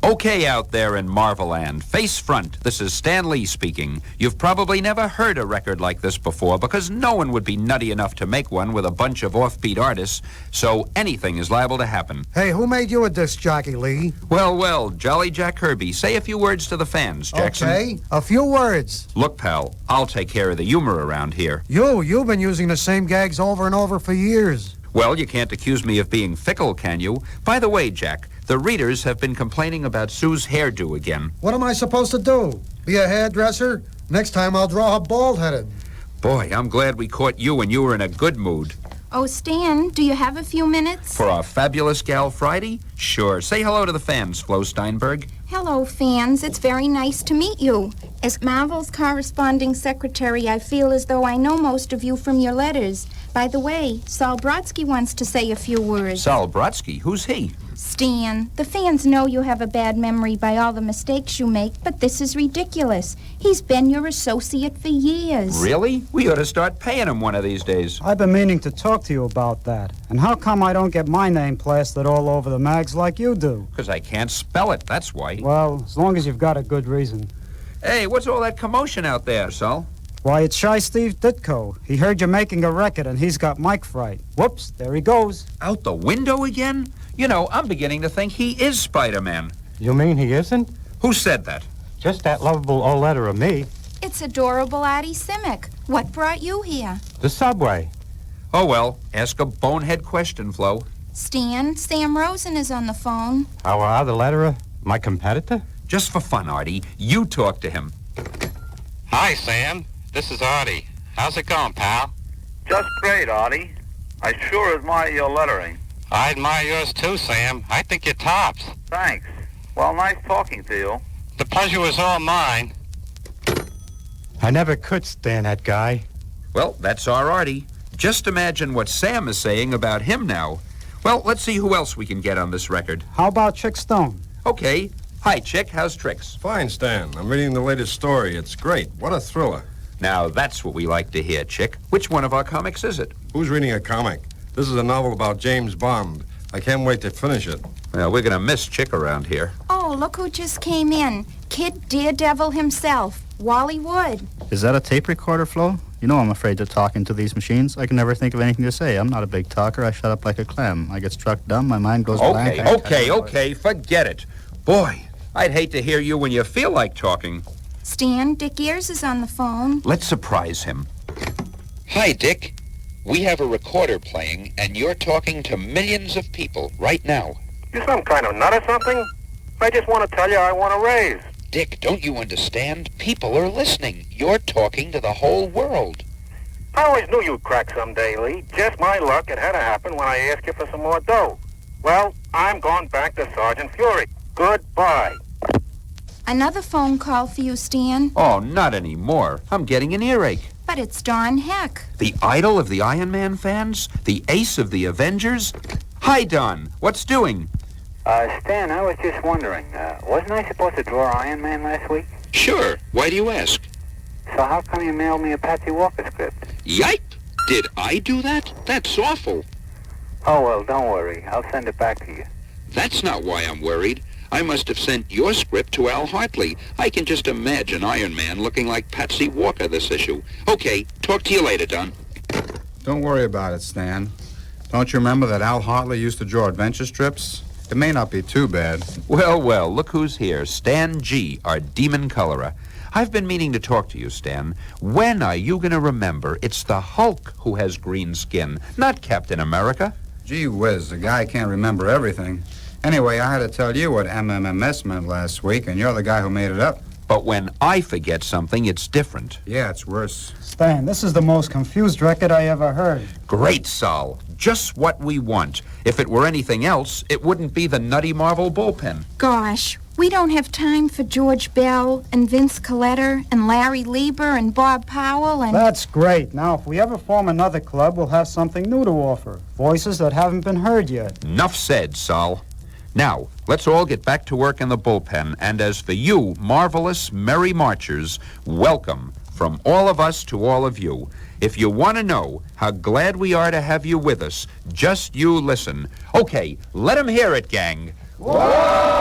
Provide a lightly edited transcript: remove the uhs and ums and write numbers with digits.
Okay, out there in Marveland, face front, this is Stan Lee speaking. You've probably never heard a record like this before because no one would be nutty enough to make one with a bunch of offbeat artists, so anything is liable to happen. Hey, who made you a disc jockey, Lee? Well, Jolly Jack Kirby, say a few words to the fans, Jackson. Okay, a few words. Look, pal, I'll take care of the humor around here. You've been using the same gags over and over for years. Well, you can't accuse me of being fickle, can you? By the way, Jack, the readers have been complaining about Sue's hairdo again. What am I supposed to do? Be a hairdresser? Next time I'll draw her bald-headed. Boy, I'm glad we caught you when you were in a good mood. Oh, Stan, do you have a few minutes? For our fabulous Gal Friday? Sure. Say hello to the fans, Flo Steinberg. Hello, fans. It's very nice to meet you. As Marvel's corresponding secretary, I feel as though I know most of you from your letters. By the way, Saul Brodsky wants to say a few words. Saul Brodsky? Who's he? Stan, the fans know you have a bad memory by all the mistakes you make, but this is ridiculous. He's been your associate for years. Really? We ought to start paying him one of these days. I've been meaning to talk to you about that. And how come I don't get my name plastered all over the mags like you do? Because I can't spell it, that's why. Well, as long as you've got a good reason. Hey, what's all that commotion out there, Saul? Why, it's Shy Steve Ditko. He heard you're making a record and he's got mic fright. Whoops, there he goes. Out the window again? You know, I'm beginning to think he is Spider-Man. You mean he isn't? Who said that? Just that lovable old letter of me. It's adorable Artie Simic. What brought you here? The subway. Oh, well, ask a bonehead question, Flo. Stan, Sam Rosen is on the phone. Our other letterer? My competitor? Just for fun, Artie, you talk to him. Hi, Sam. This is Artie. How's it going, pal? Just great, Artie. I sure admire your lettering. I admire yours too, Sam. I think you're tops. Thanks. Well, nice talking to you. The pleasure was all mine. I never could stand that guy. Well, that's our Artie. Just imagine what Sam is saying about him now. Well, let's see who else we can get on this record. How about Chick Stone? Okay. Hi, Chick. How's Tricks? Fine, Stan. I'm reading the latest story. It's great. What a thriller. Now, that's what we like to hear, Chick. Which one of our comics is it? Who's reading a comic? This is a novel about James Bond. I can't wait to finish it. Well, we're going to miss Chick around here. Oh, look who just came in. Kid Daredevil himself, Wally Wood. Is that a tape recorder, Flo? You know I'm afraid to talk into these machines. I can never think of anything to say. I'm not a big talker. I shut up like a clam. I get struck dumb. My mind goes blank. Okay. Forget it. Boy, I'd hate to hear you when you feel like talking. Stan, Dick Ears is on the phone. Let's surprise him. Hi, Dick. We have a recorder playing, and you're talking to millions of people right now. You some kind of nut or something? I just want to tell you I want a raise. Dick, don't you understand? People are listening. You're talking to the whole world. I always knew you'd crack someday, Lee. Just my luck, it had to happen when I asked you for some more dough. Well, I'm going back to Sergeant Fury. Goodbye. Another phone call for you, Stan. Oh, not anymore. I'm getting an earache. But it's Don Heck. The idol of the Iron Man fans? The ace of the Avengers? Hi, Don. What's doing? Stan, I was just wondering, wasn't I supposed to draw Iron Man last week? Sure. Why do you ask? So how come you mailed me a Patsy Walker script? Yipe! Did I do that? That's awful. Oh, well, don't worry. I'll send it back to you. That's not why I'm worried. I must have sent your script to Al Hartley. I can just imagine Iron Man looking like Patsy Walker this issue. Okay, talk to you later, Don. Don't worry about it, Stan. Don't you remember that Al Hartley used to draw adventure strips? It may not be too bad. Well, look who's here. Stan G., our demon colorer. I've been meaning to talk to you, Stan. When are you going to remember it's the Hulk who has green skin, not Captain America? Gee whiz, the guy can't remember everything. Anyway, I had to tell you what MMMS meant last week, and you're the guy who made it up. But when I forget something, it's different. Yeah, it's worse. Stan, this is the most confused record I ever heard. Great, Sol. Just what we want. If it were anything else, it wouldn't be the Nutty Marvel bullpen. Gosh, we don't have time for George Bell and Vince Colletter and Larry Lieber and Bob Powell and... That's great. Now, if we ever form another club, we'll have something new to offer. Voices that haven't been heard yet. Enough said, Sol. Now, let's all get back to work in the bullpen. And as for you, marvelous Merry Marchers, welcome from all of us to all of you. If you want to know how glad we are to have you with us, just you listen. Okay, let 'em hear it, gang. Whoa!